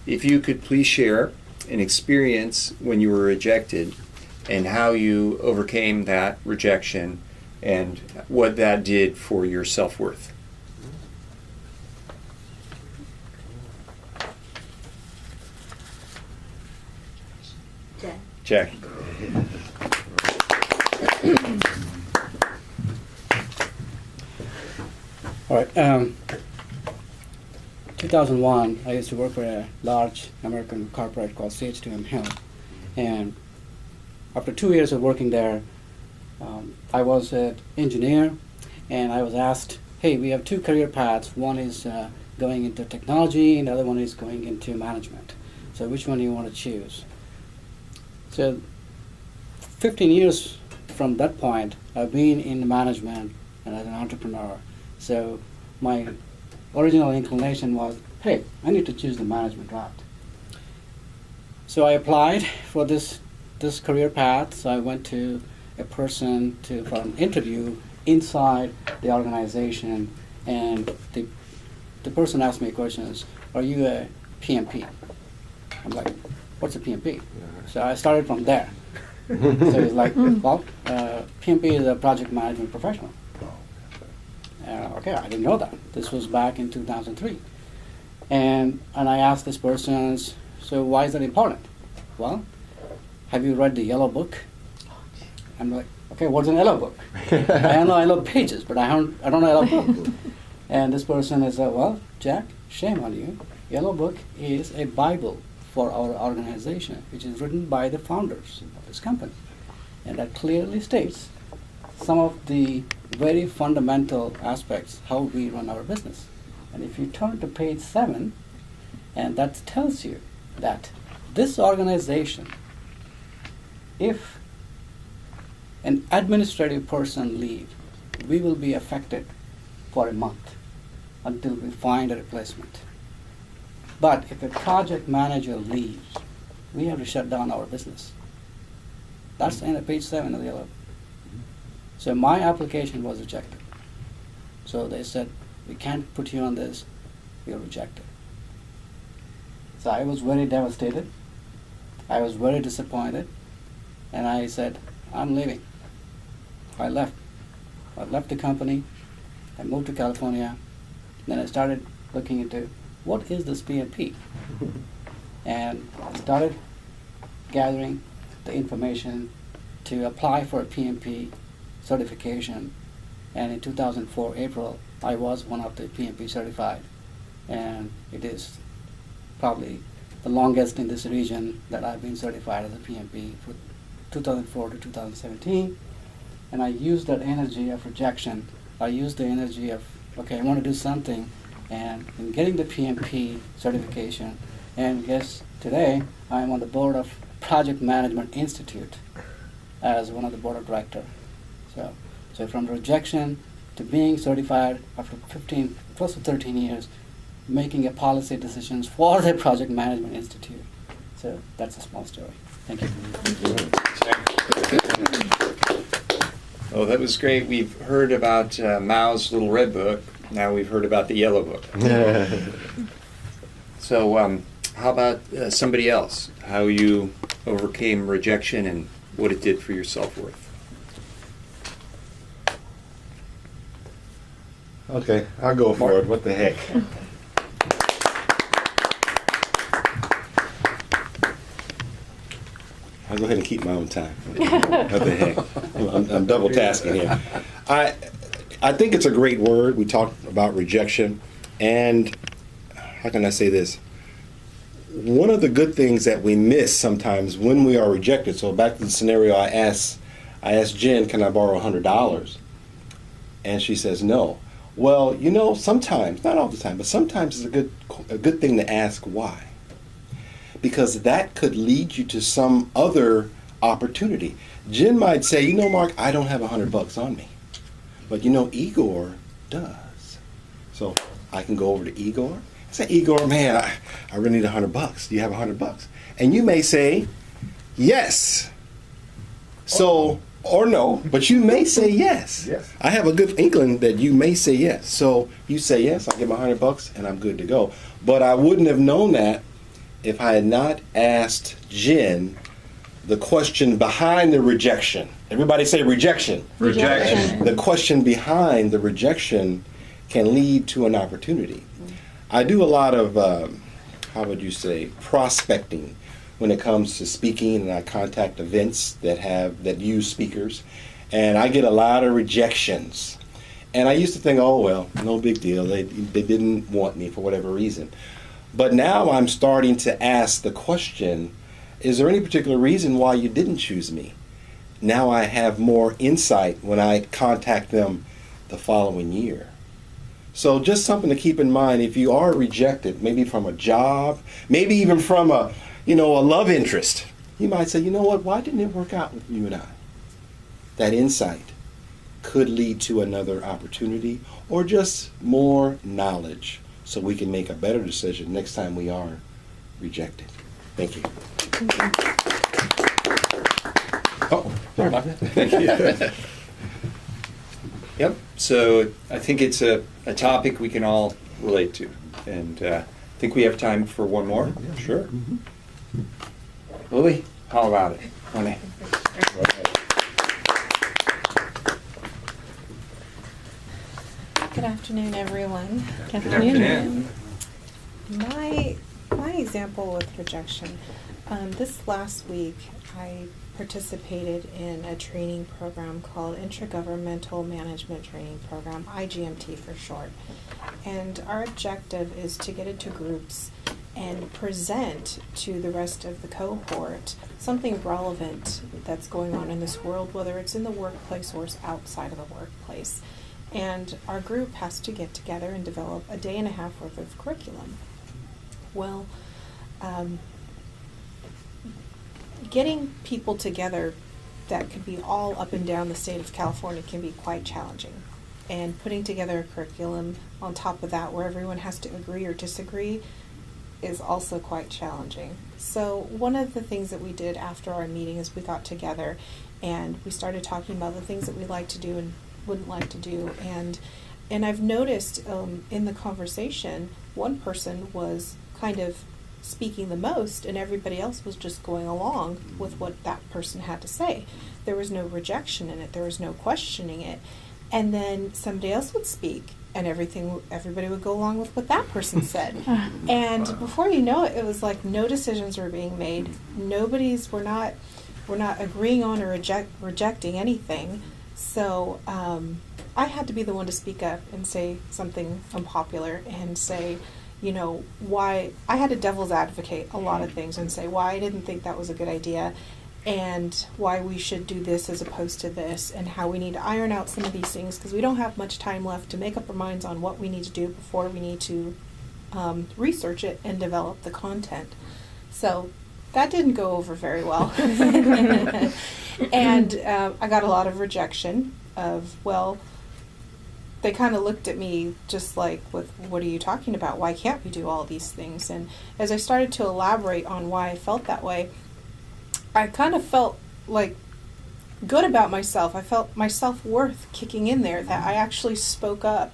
if you could please share an experience when you were rejected and how you overcame that rejection and what that did for your self-worth. Jack. All right. 2001, I used to work for a large American corporate called CH2M Hill. And after 2 years of working there, I was an engineer, and I was asked, hey, we have two career paths. One is going into technology, and the other one is going into management. So which one do you want to choose? So 15 years from that point, I've been in management and as an entrepreneur. So my original inclination was, hey, I need to choose the management route. So I applied for this career path. So I went to a person for an interview inside the organization, and the person asked me questions. Are you a PMP? I'm like, what's a PMP? So I started from there. So it's like, well, PMP is a project management professional. Okay, I didn't know that. This was back in 2003. And I asked this person, so why is that important? Well, have you read the Yellow Book? I'm like, okay, what's an Yellow Book? I know Yellow Pages, but I don't know Yellow Book. And this person is like, well, Jack, shame on you. Yellow Book is a Bible for our organization, which is written by the founders of this company. And that clearly states some of the very fundamental aspects how we run our business. And if you turn to page 7, and that tells you that this organization, if an administrative person leaves, we will be affected for a month until we find a replacement. But if a project manager leaves, we have to shut down our business. That's in page 7 of the Yellow. So my application was rejected. So they said, we can't put you on this, you're rejected. So I was very devastated. I was very disappointed. And I said, I'm leaving. I left. I left the company. I moved to California. Then I started looking into what is this PMP? And I started gathering the information to apply for a PMP certification. And in 2004, April, I was one of the PMP certified. And it is probably the longest in this region that I've been certified as a PMP for 2004 to 2017. And I used that energy of rejection. I used the energy of, okay, I want to do something. And in getting the PMP certification, and yes, today I'm on the board of Project Management Institute as one of the board of directors. So from rejection to being certified after 15, close to 13 years, making a policy decisions for the Project Management Institute. So that's a small story. Thank you. Oh, that was great. We've heard about Mao's Little Red Book. Now we've heard about the Yellow Book. So how about somebody else? How you overcame rejection and what it did for your self-worth? Okay, I'll go for it. What the heck? I'll go ahead and keep my own time. What the heck? I'm double tasking here. I think it's a great word. We talked about rejection, and how can I say this? One of the good things that we miss sometimes when we are rejected. So back to the scenario, I asked Jen, "Can I borrow $100?" And she says no. Well, you know, sometimes, not all the time, but sometimes it's a good thing to ask why. Because that could lead you to some other opportunity. Jen might say, you know, Mark, I don't have $100 on me. But you know, Igor does. So I can go over to Igor and say, Igor, man, I really need $100. Do you have $100? And you may say, yes. So, or no, but you may say yes. Yes. I have a good inkling that you may say yes. So you say yes, I'll get my $100 and I'm good to go. But I wouldn't have known that if I had not asked Jen the question behind the rejection. Everybody say rejection. Rejection. The question behind the rejection can lead to an opportunity. I do a lot of, how would you say, prospecting when it comes to speaking, and I contact events that use speakers, and I get a lot of rejections. And I used to think, oh well, no big deal. They didn't want me for whatever reason. But now I'm starting to ask the question, is there any particular reason why you didn't choose me? Now I have more insight when I contact them the following year. So just something to keep in mind if you are rejected, maybe from a job, maybe even from a love interest. You might say, you know what, why didn't it work out with you and I? That insight could lead to another opportunity or just more knowledge so we can make a better decision next time we are rejected. Thank you. Oh, sorry about that. Thank you. Yep. So I think it's a topic we can all relate to, and I think we have time for one more. Sure. Lily, how about it? Good afternoon, everyone. Good afternoon. My example with rejection. This last week, I participated in a training program called Intergovernmental Management Training Program, IGMT for short. And our objective is to get into groups and present to the rest of the cohort something relevant that's going on in this world, whether it's in the workplace or it's outside of the workplace. And our group has to get together and develop a day and a half worth of curriculum. Well, getting people together that could be all up and down the state of California can be quite challenging. And putting together a curriculum on top of that where everyone has to agree or disagree is also quite challenging. So one of the things that we did after our meeting is we got together and we started talking about the things that we like to do and wouldn't like to do. And I've noticed in the conversation, one person was kind of speaking the most and everybody else was just going along with what that person had to say. There was no rejection in it. There was no questioning it. And then somebody else would speak and everybody would go along with what that person said. And before you know it, it was like no decisions were being made. We're not agreeing on or rejecting anything. So I had to be the one to speak up and say something unpopular and say, why I had to devil's advocate a lot of things and say why I didn't think that was a good idea and why we should do this as opposed to this and how we need to iron out some of these things because we don't have much time left to make up our minds on what we need to do before we need to research it and develop the content. So that didn't go over very well. And I got a lot of rejection of, they kind of looked at me just like, what are you talking about? Why can't we do all these things? And as I started to elaborate on why I felt that way, I kind of felt like good about myself. I felt my self-worth kicking in there, that I actually spoke up,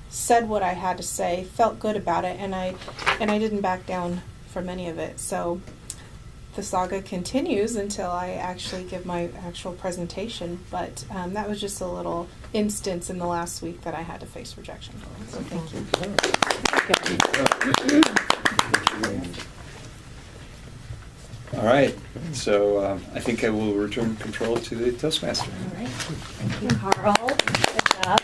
said what I had to say, felt good about it, and I didn't back down from any of it. So the saga continues until I actually give my actual presentation, but that was just a little instance in the last week that I had to face rejection. So thank you. All right. So I think I will return control to the Toastmaster. All right. Thank you, Carl. Good job.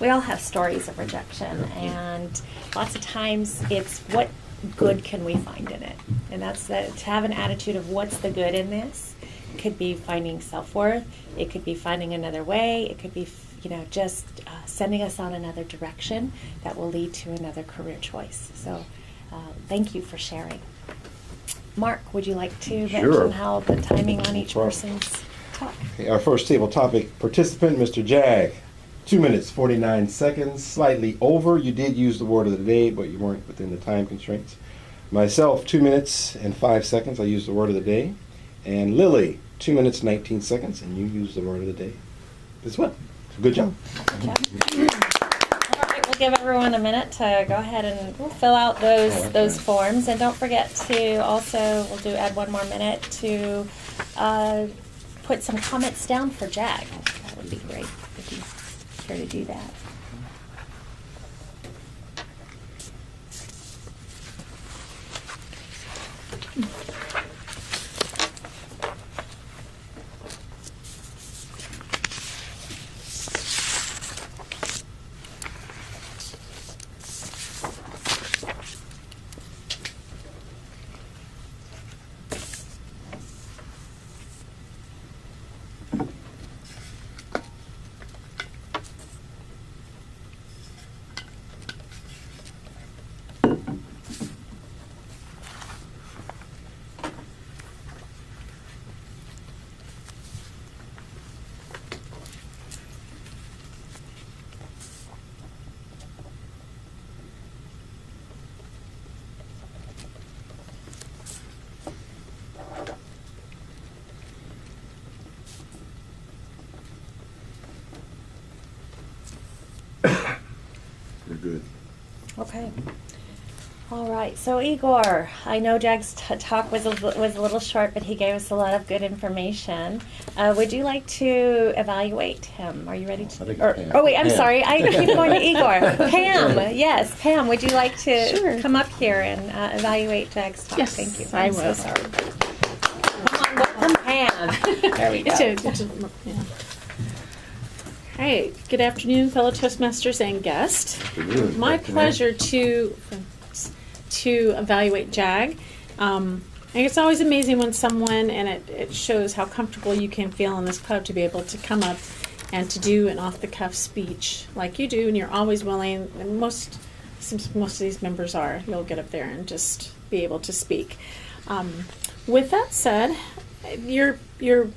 We all have stories of rejection, and lots of times it's what good can we find in it? And that's to have an attitude of what's the good in this. It could be finding self-worth. It could be finding another way. It could be, just sending us on another direction that will lead to another career choice. So thank you for sharing. Mark, would you like to mention how the timing on each person's talk? Okay, our first table topic participant, Mr. Jag. 2 minutes, 49 seconds, slightly over. You did use the word of the day, but you weren't within the time constraints. Myself, 2 minutes and 5 seconds. I used the word of the day. And Lily, 2 minutes, 19 seconds, and you used the word of the day as well. So good job. Good job. All right, we'll give everyone a minute to go ahead and fill out those forms, and don't forget to also add one more minute to put some comments down for Jag. That would be great if you care to do that. We're good. Okay. All right. So Igor, I know Jag's talk was a little short, but he gave us a lot of good information. Would you like to evaluate him? Are you ready to? I think it's Pam. Oh wait, I'm Pam. sorry. I keep going to Igor. Pam. Yes, Pam. Would you like to Sure. come up here and evaluate Jag's talk? Yes, Thank you. I I'm so will. sorry. Come on, welcome Pam. There we go. Yeah. Hey, good afternoon, fellow Toastmasters and guests. Good. My Good pleasure to evaluate JAG. I think it's always amazing when someone, and it shows how comfortable you can feel in this club to be able to come up and to do an off-the-cuff speech like you do, and you're always willing, and most of these members are, you'll get up there and just be able to speak. With that said, your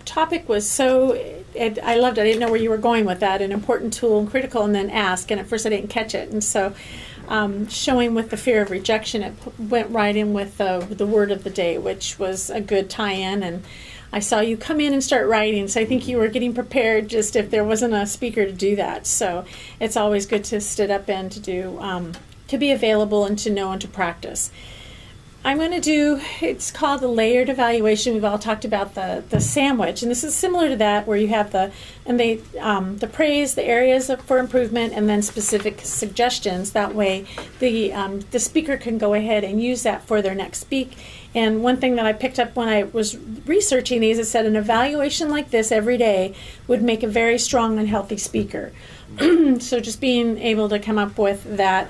topic was so, I loved it. I didn't know where you were going with that. An important tool and critical, and then ask. And at first I didn't catch it. And so showing with the fear of rejection, it went right in with the word of the day, which was a good tie-in. And I saw you come in and start writing. So I think you were getting prepared just if there wasn't a speaker to do that. So it's always good to sit up and to do, to be available and to know and to practice. I'm going to do, it's called the layered evaluation. We've all talked about the sandwich, and this is similar to that, where you have the praise, the areas for improvement, and then specific suggestions. That way the speaker can go ahead and use that for their next speak. And one thing that I picked up when I was researching these, it said an evaluation like this every day would make a very strong and healthy speaker. So just being able to come up with that.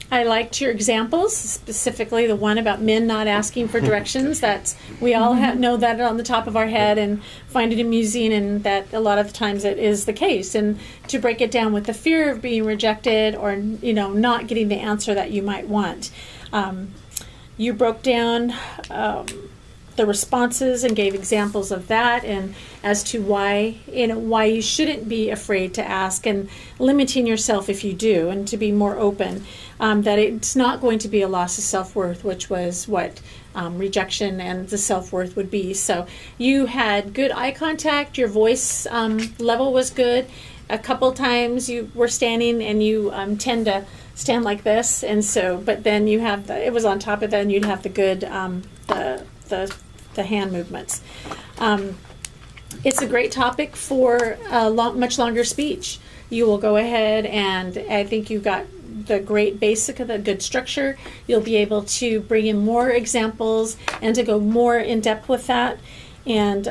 I liked your examples, specifically the one about men not asking for directions. That's, we all know that on the top of our head and find it amusing, and that a lot of the times it is the case. And to break it down with the fear of being rejected or not getting the answer that you might want. You broke down the responses and gave examples of that, and as to why you shouldn't be afraid to ask, and limiting yourself if you do, and to be more open. That it's not going to be a loss of self-worth, which was what rejection and the self-worth would be. So you had good eye contact, your voice level was good. A couple times you were standing, and you tend to stand like this, and so, but then you have it was on top of that, and you'd have the good the hand movements. It's a great topic for a much longer speech. You will go ahead, and I think you've got the great basic of the good structure. You'll be able to bring in more examples and to go more in depth with that. And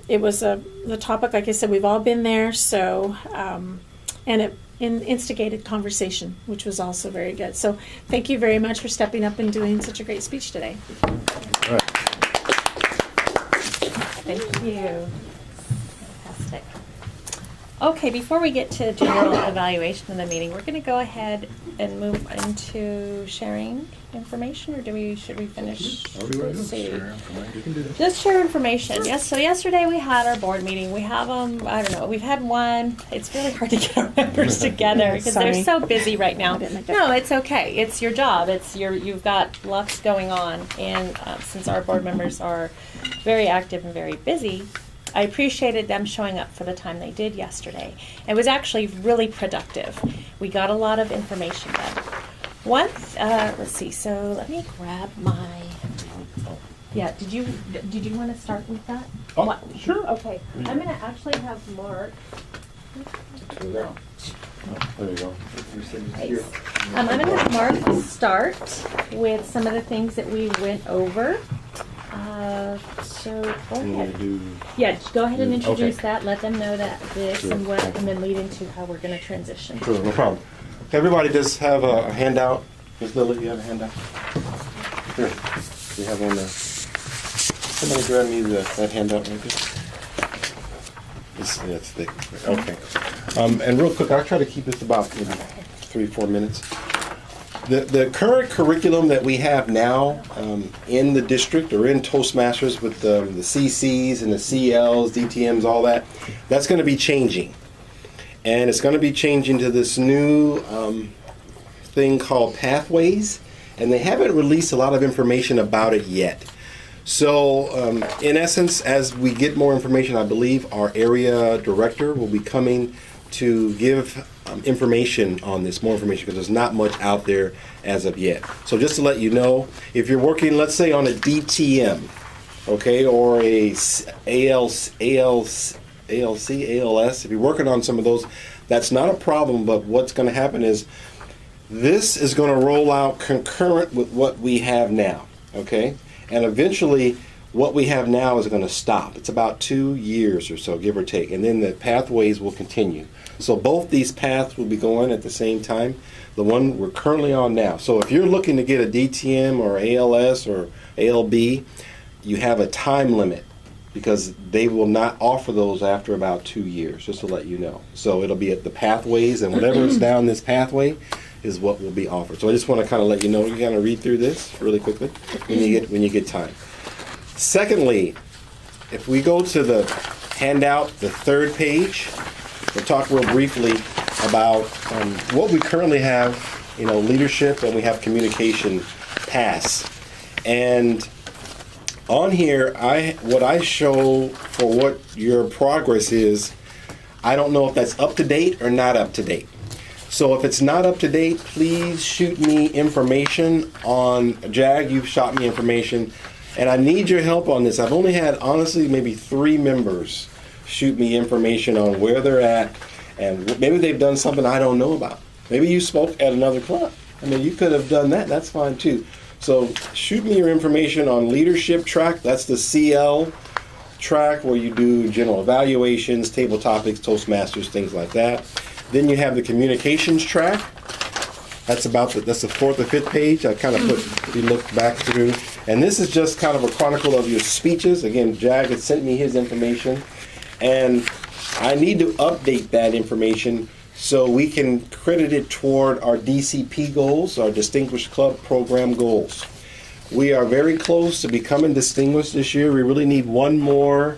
it was the topic, like I said, we've all been there. So, and it instigated conversation, which was also very good. So thank you very much for stepping up and doing such a great speech today. All right. Thank you. Fantastic. Okay, before we get to general evaluation of the meeting, we're going to go ahead and move into sharing information, or should we finish? Let's see. Just share information. Yes. So yesterday we had our board meeting. We have I don't know. We've had one. It's really hard to get our members together because they're Sorry. so busy right now. I didn't make that. No, it's okay. It's your job. You've got lots going on, and since our board members are very active and very busy, I appreciated them showing up for the time they did yesterday. It was actually really productive. We got a lot of information done. Let's see. So let me grab my. Yeah. Did you want to start with that? Oh, sure. Okay. I'm gonna actually have Mark. There you go. Nice. I'm going to have Mark start with some of the things that we went over. So go ahead. Yeah, just go ahead and introduce that. Let them know that this Sure. and what, and then lead into how we're going to transition. Sure, no problem. Everybody does have a handout. Ms. Lily, you have a handout? Here. You have one there. Somebody grab me that handout right there. It's thick. Okay. And real quick, I'll try to keep this about maybe 3-4 minutes. The current curriculum that we have now in the district or in Toastmasters with the CCs and the CLs, DTMs, all that, that's going to be changing. And it's going to be changing to this new thing called Pathways. And they haven't released a lot of information about it yet. So, in essence, as we get more information, I believe our area director will be coming to give information on this, more information, because there's not much out there as of yet. So just to let you know, if you're working, let's say, on a DTM, okay, or a ALC, ALS, if you're working on some of those, that's not a problem, but what's going to happen is this is going to roll out concurrent with what we have now, okay? And eventually, what we have now is going to stop. It's about 2 years or so, give or take. And then the pathways will continue. So both these paths will be going at the same time. The one we're currently on now. So if you're looking to get a DTM or ALS or ALB, you have a time limit because they will not offer those after about 2 years, just to let you know. So it'll be at the pathways, and whatever's down this pathway is what will be offered. So I just want to kind of let you know, you kind of read through this really quickly when you get time. Secondly, if we go to the handout, the third page, we'll talk real briefly about what we currently have, leadership, and we have communication paths. And on here, what I show for what your progress is, I don't know if that's up to date or not up to date. So if it's not up to date, please shoot me information on JAG. You've shot me information, and I need your help on this. I've only had, honestly, maybe 3 members shoot me information on where they're at, and maybe they've done something I don't know about. Maybe you spoke at another club. I mean, you could have done that. That's fine too. So shoot me your information on leadership track. That's the CL track where you do general evaluations, table topics, Toastmasters, things like that. Then you have the communications track. That's the 4th or 5th page. I kind of looked back through. And this is just kind of a chronicle of your speeches. Again, Jag had sent me his information. And I need to update that information so we can credit it toward our DCP goals, our Distinguished Club Program goals. We are very close to becoming distinguished this year. We really need one more